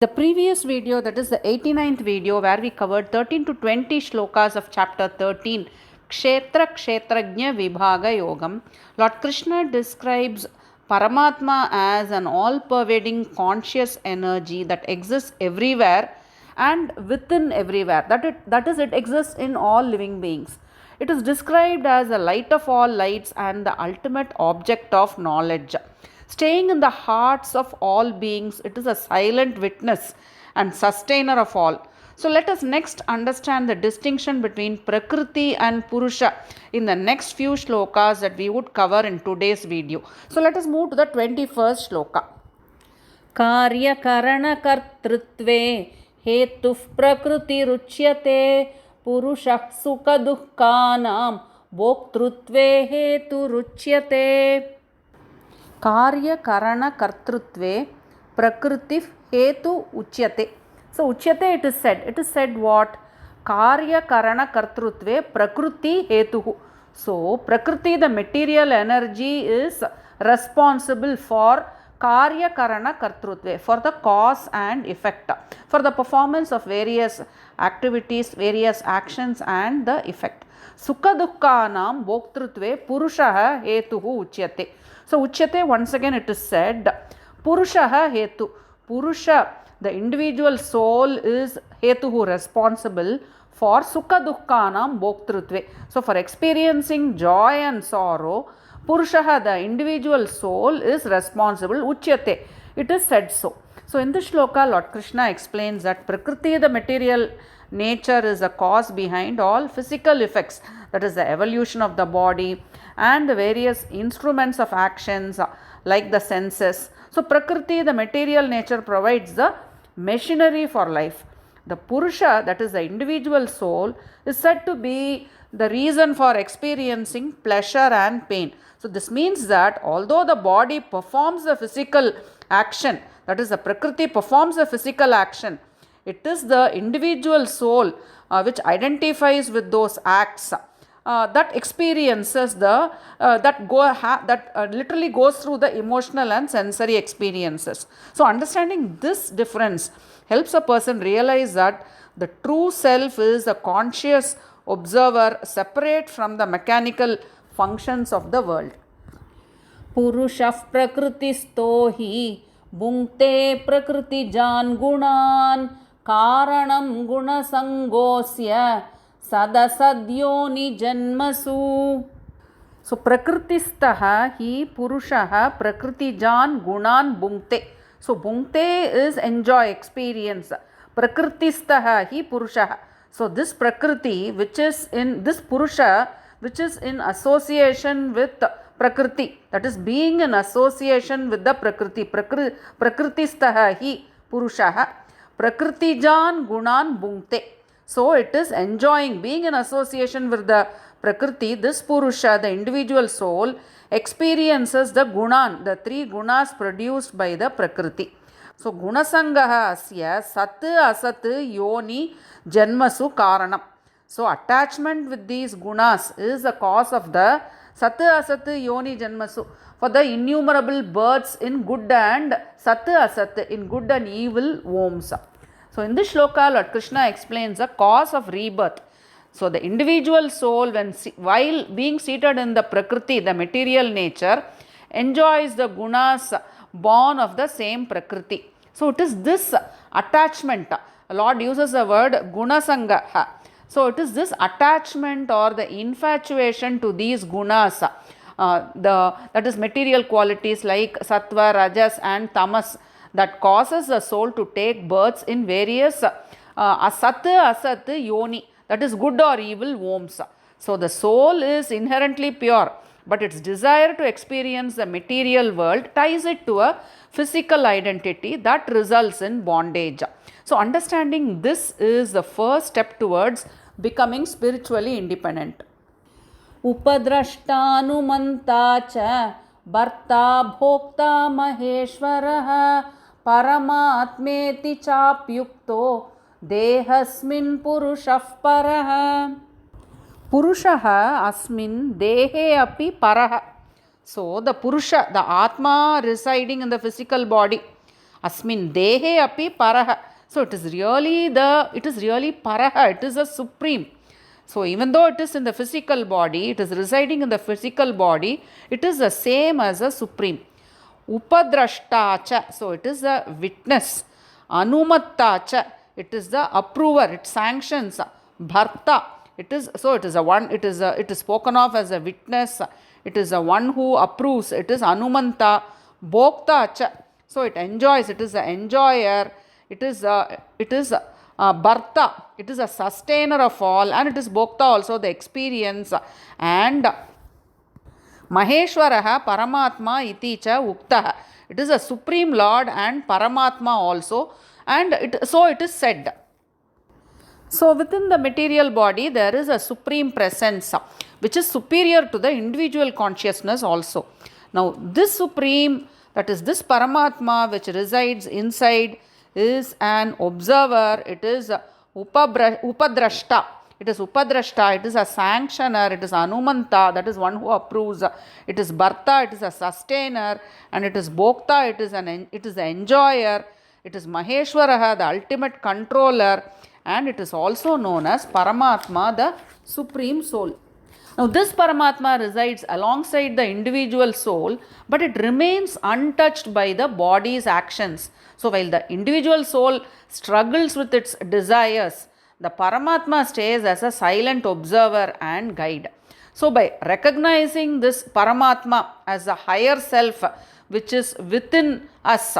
The previous video, that is the 89th video, where we covered 13 to 20 shlokas of chapter 13, Kshetra Kshetrajna Vibhaga Yogam, Lord Krishna describes Paramatma as an all-pervading conscious energy that exists everywhere and within everywhere. That is, it exists in all living beings. It is described as the light of all lights and the ultimate object of knowledge. Staying in the hearts of all beings, it is a silent witness and sustainer of all. So let us next understand the distinction between Prakruthi and Purusha in the next few shlokas that we would cover in today's video. So let us move to the 21st shloka. Karya karana kartrutve hetuf prakriti ruchyate Purusha sukha dukkhanam bhoktrutve hetu ruchyate. Karya karana kartrutve prakriti hetu uchyate. So uchyate, it is said. It is said what? Karya karana kartrutve prakriti hetu. So prakriti, the material energy, is responsible for karya karana kartrutve, for the cause and effect, for the performance of various activities, various actions and the effect. Sukha dukkhanam bhoktrutve purushaha hetuhu uchyate. So uchyate, once again it is said, Purushaha hetu. Purusha, the individual soul, is hetuhu, responsible for sukha dukkhanam bhoktrutve. So for experiencing joy and sorrow, Purushaha, the individual soul, is responsible. Uchyate, it is said so. So in this shloka, Lord Krishna explains that Prakriti, the material nature, is a cause behind all physical effects, that is the evolution of the body and the various instruments of actions like the senses. So Prakriti, the material nature, provides the machinery for life. The Purusha, that is the individual soul, is said to be the reason for experiencing pleasure and pain. So this means that although the body performs the physical action, that is the Prakriti performs the physical action, it is the individual soul which identifies with those acts that experiences the literally goes through the emotional and sensory experiences. So understanding this difference helps a person realize that the true self is a conscious observer separate from the mechanical functions of the world. Purushah prakritisto hi bhunkte prakritijan gunan karanam gunasangosya sadasadyoni janmasu. So prakritistaha hi purushaha prakritijan gunan bhunkte. So bhunkte is enjoy, experience. Prakritistaha hi purushaha. So this prakriti, which is in this purusha, which is in association with prakriti, that is being in association with the prakriti. Prakritistaha hi purushaha prakritijan gunan bhunkte. So it is enjoying, being in association with the Prakriti. This Purusha, the individual soul, experiences the gunan, the three gunas produced by the Prakriti. So gunasangaha asya sat asat yoni janmasu karanam. So attachment with these gunas is the cause of the sat asat yoni janmasu, for the innumerable births in good and sat asat, in good and evil wombs. So in this shloka, Lord Krishna explains the cause of rebirth. So the individual soul, while being seated in the Prakriti, the material nature, enjoys the gunas born of the same Prakriti. So it is this attachment. Lord uses the word gunasanga. So it is this attachment or the infatuation to these gunas, that is material qualities like sattva, rajas and tamas, that causes the soul to take births in various asat, asat, yoni, that is good or evil wombs. So the soul is inherently pure, but its desire to experience the material world ties it to a physical identity that results in bondage. So understanding this is the first step towards becoming spiritually independent. Upadrashtanumanta cha bharta bhokta maheshwaraha paramatmeti chapyukto dehasmin purushah paraha. Purushaha asmin dehe api paraha. So the Purusha, the Atma residing in the physical body, Asmin dehe api paraha. So it is really paraha, it is a supreme. So even though it is in the physical body, it is residing in the physical body, it is the same as a supreme. Upadrashtacha, so it is a witness. Anumattacha, it is the approver, it sanctions. Bharta, it is a one, it is spoken of as a witness, it is a one who approves, it is Anumanta. Bhoktacha, so it enjoys, it is the enjoyer, it is Bharta, it is a sustainer of all, and it is Bhokta also, the experience. And Maheshwaraha Paramatma iti cha uktaha, it is a supreme lord and Paramatma also, and it is said. So within the material body there is a supreme presence which is superior to the individual consciousness also. Now this supreme, that is this Paramatma which resides inside, is an observer, it is Upadrashta, it is Upadrashta, it is a sanctioner, it is Anumanta, that is one who approves, it is Bharta, it is a sustainer, and it is Bhokta, it is the enjoyer, it is Maheshwaraha, the ultimate controller, and it is also known as Paramatma, the supreme soul. Now this Paramatma resides alongside the individual soul, but it remains untouched by the body's actions. So while the individual soul struggles with its desires, the Paramatma stays as a silent observer and guide. So by recognizing this Paramatma as a higher self which is within us,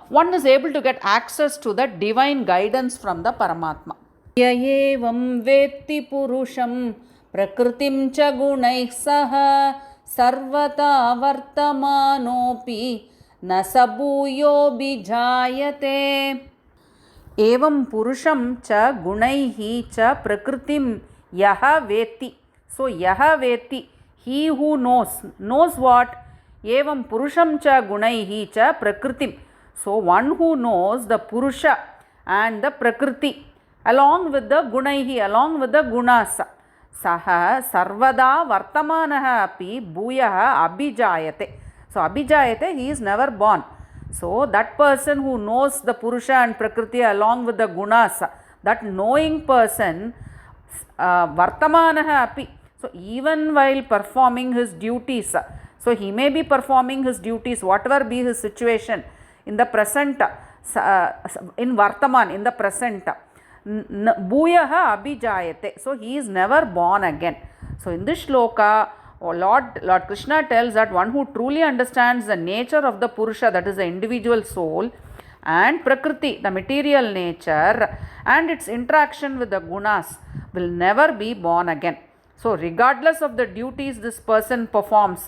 one is able to get access to the divine guidance from the Paramatma. Yayevam vetti purusham prakrutim cha gunaih saha sarvata vartamanopi na sabhuyo bijayate. Evam purusham cha gunaihi cha prakrutim yaha veti. So yaha veti, he who knows what? Evam purusham cha gunaihi cha prakrutim. So one who knows the Purusha and the Prakruti along with the gunaihi, along with the gunas. Saha sarvada vartamanaha api bhuyaha abhijayate. So abhijayate, he is never born. So that person who knows the Purusha and Prakriti along with the gunas, that knowing person, vartamanaha api. So even while performing his duties, so he may be performing his duties, whatever be his situation, in the present, in Vartaman, in the present, Bhuyaha Abhijayate. So he is never born again. So in this shloka, Lord Krishna tells that one who truly understands the nature of the Purusha, that is the individual soul, and Prakriti, the material nature, and its interaction with the gunas, will never be born again. So regardless of the duties this person performs,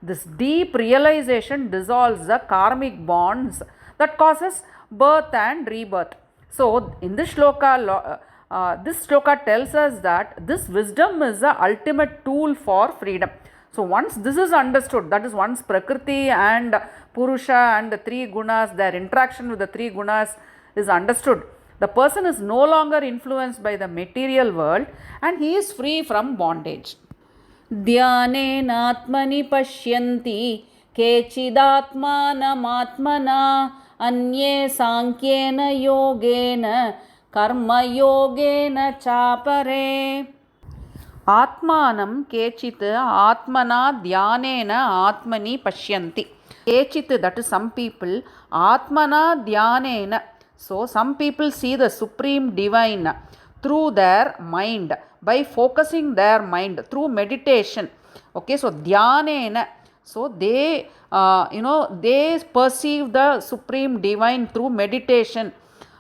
this deep realization dissolves the karmic bonds that causes birth and rebirth. So in this shloka, tells us that this wisdom is the ultimate tool for freedom. So once this is understood, that is once Prakriti and Purusha and the three gunas, their interaction with the three gunas is understood, the person is no longer influenced by the material world and he is free from bondage. ध्यानेनात्मनि पश्यन्ति केचिदात्मानमात्मना अन्ये सांख्येन योगेन कर्मयोगेन चापरे. आत्मानं केचित् आत्मना ध्यानेन आत्मनि पश्यन्ति. केचित्, that is some people, आत्मना ध्यानेन. So some people see the supreme divine through their mind, by focusing their mind through meditation. Okay, so dhyanena, so they they perceive the supreme divine through meditation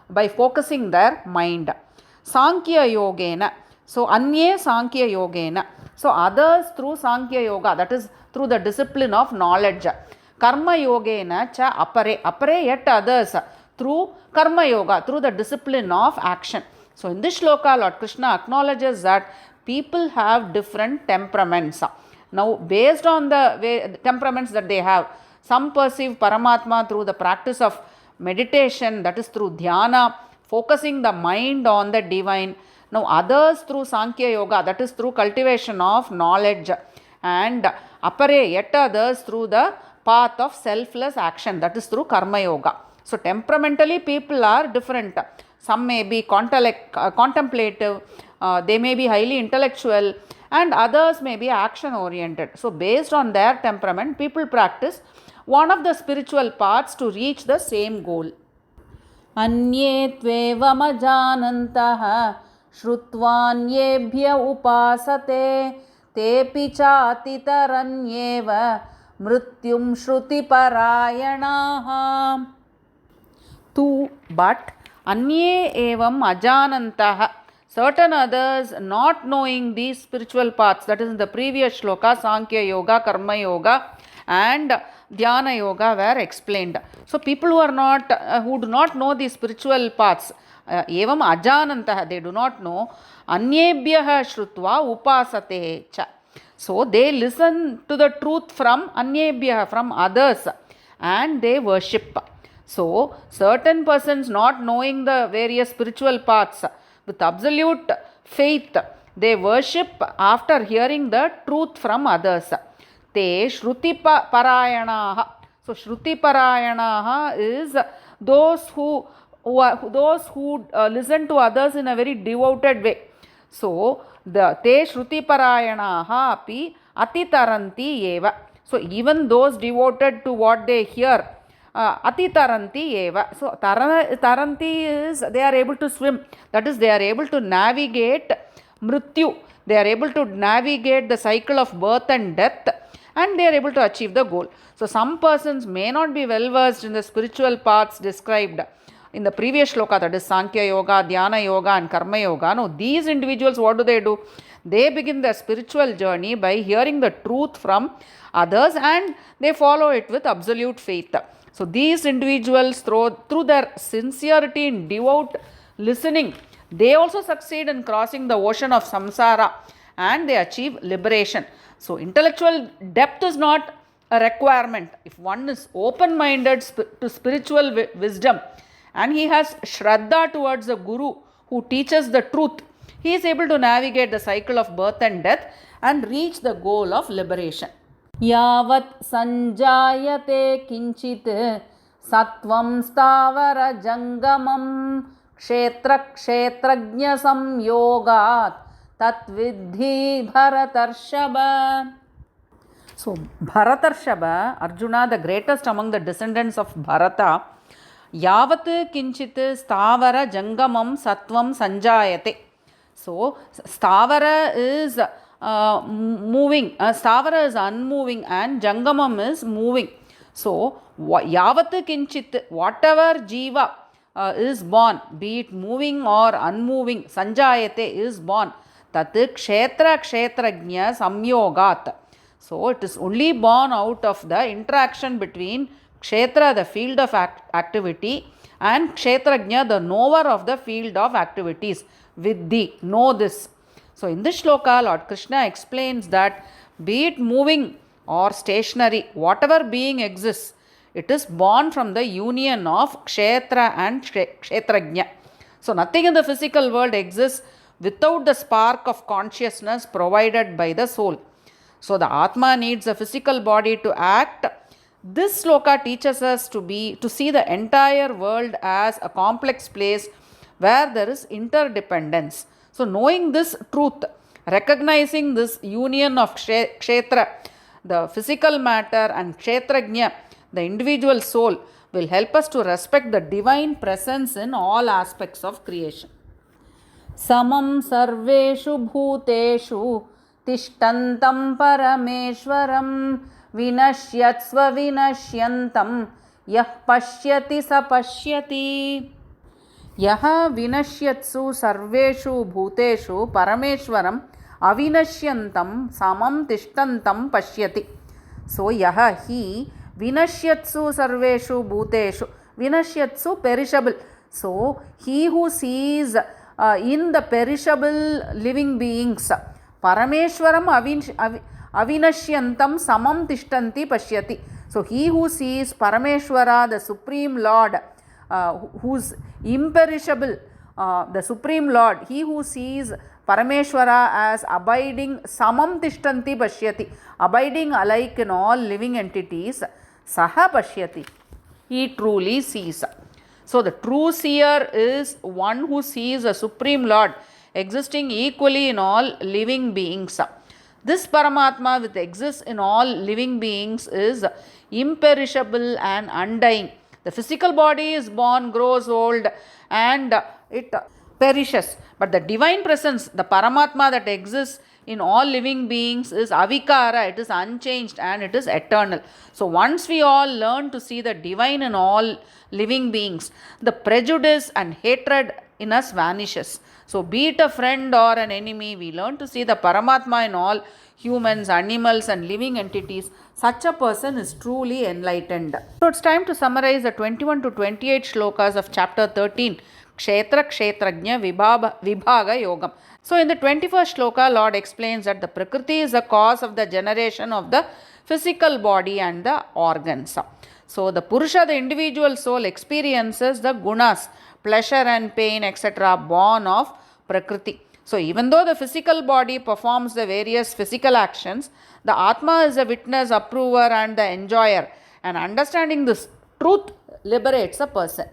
by focusing their mind. Sankhya yogena, so anye sankhya yogena, so others through sankhya yoga, that is through the discipline of knowledge. Karma yogena cha apare yet others through karma yoga, through the discipline of action. So in this shloka, Lord Krishna acknowledges that people have different temperaments. Now based on the temperaments that they have, some perceive Paramatma through the practice of meditation, that is through dhyana, focusing the mind on the divine. Now others through Sankhya Yoga, that is through cultivation of knowledge, and apare, yet others through the path of selfless action, that is through Karma Yoga. So temperamentally people are different. Some may be contemplative, they may be highly intellectual, and others may be action oriented. So based on their temperament, people practice one of the spiritual paths to reach the same goal. अन्ये त्वेवमजानन्तः श्रुत्वान्येभ्य उपासते तेऽपि चातितरन्येव मृत्युं श्रुतिपरायणाः. Tu, but anye evam ajanantah, certain others not knowing these spiritual paths, that is in the previous shloka, Sankhya Yoga, Karma Yoga and Dhyana Yoga were explained. So people who are not, who do not know these spiritual paths, evam ajanantah, they do not know, anyebhyah shrutva upasate cha. So they listen to the truth from anyebhyah, from others, and they worship. So certain persons not knowing the various spiritual paths, with absolute faith, they worship after hearing the truth from others. Te shruti parayanaha. So shruti parayanaha is those who listen to others in a very devoted way. So the te shruti parayanaha api atitaranti eva. So even those devoted to what they hear, atitaranti eva. So taranti is they are able to swim, that is they are able to navigate mrityu, they are able to navigate the cycle of birth and death, and they are able to achieve the goal. So some persons may not be well versed in the spiritual paths described in the previous shloka, that is Sankhya Yoga, Dhyana Yoga and Karma Yoga. No, these individuals, what do? They begin their spiritual journey by hearing the truth from others and they follow it with absolute faith. So these individuals, through their sincerity in devout listening, they also succeed in crossing the ocean of samsara and they achieve liberation. So intellectual depth is not a requirement. If one is open-minded to spiritual wisdom and he has shraddha towards the guru who teaches the truth, he is able to navigate the cycle of birth and death and reach the goal of liberation. Yavat sanjayate kinchit satvam stavara jangamam kshetra kshetrajna samyogat tatvidhi bharatarshaba. So Bharatarshaba, Arjuna, the greatest among the descendants of Bharata, yavat kinchit stavara jangamam satvam sanjayate. So stavara is moving, stavara is unmoving and jangamam is moving. So yavat kinchit, whatever jiva is born, be it moving or unmoving, sanjayate is born, tat kshetra kshetrajna samyogat. So it is only born out of the interaction between kshetra, the field of activity, and kshetrajna, the knower of the field of activities. Vidhi, know this. So in this shloka, Lord Krishna explains that be it moving or stationary, whatever being exists, it is born from the union of kshetra and kshetrajna. So nothing in the physical world exists without the spark of consciousness provided by the soul. So the Atma needs a physical body to act. This shloka teaches us to see the entire world as a complex place where there is interdependence. So knowing this truth, recognizing this union of kshetra, the physical matter, and kshetrajna, the individual soul, will help us to respect the divine presence in all aspects of creation. Samam sarveshu bhuteshu tishtantam parameshwaram vinashyatsva vinashyantam yah pashyati sa pashyati. Yaha vinashyatsu sarveshu bhuteshu parameshwaram avinashyantam samam tishtantam pashyati. So yaha he vinashyatsu sarveshu bhuteshu. Vinashyatsu, perishable. So he who sees in the perishable living beings, parameshwaram avinashyantam samam tishtanti pashyati. So he who sees Parameshwara, the Supreme Lord, who's imperishable, the Supreme Lord, he who sees Parameshwara as abiding samam tishtanti pashyati, abiding alike in all living entities, saha pashyati. he truly sees. So, the true seer is one who sees a Supreme Lord existing equally in all living beings. This Paramatma, which exists in all living beings, is imperishable and undying. The physical body is born, grows old, and it perishes. But the divine presence, the Paramatma that exists in all living beings, is avikara, it is unchanged and it is eternal. So, once we all learn to see the divine in all living beings, the prejudice and hatred in us vanishes. So, be it a friend or an enemy, we learn to see the Paramatma in all humans, animals, and living entities. Such a person is truly enlightened. So, it's time to summarize the 21 to 28 shlokas of chapter 13. Kshetra Kshetrajna Vibhaga Yogam. So, in the 21st shloka, Lord explains that the Prakruthi is the cause of the generation of the physical body and the organs. So, the Purusha, the individual soul, experiences the gunas, pleasure and pain, etc., born of Prakruthi. So, even though the physical body performs the various physical actions, the Atma is the witness, approver, and the enjoyer. And understanding this truth liberates a person.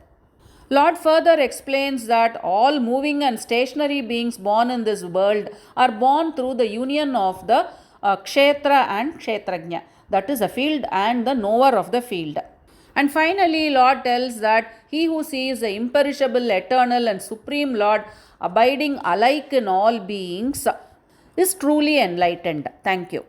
Lord further explains that all moving and stationary beings born in this world are born through the union of the Kshetra and Kshetrajna, that is, the field and the knower of the field. And finally, Lord tells that he who sees the imperishable, eternal, and supreme Lord abiding alike in all beings is truly enlightened. Thank you.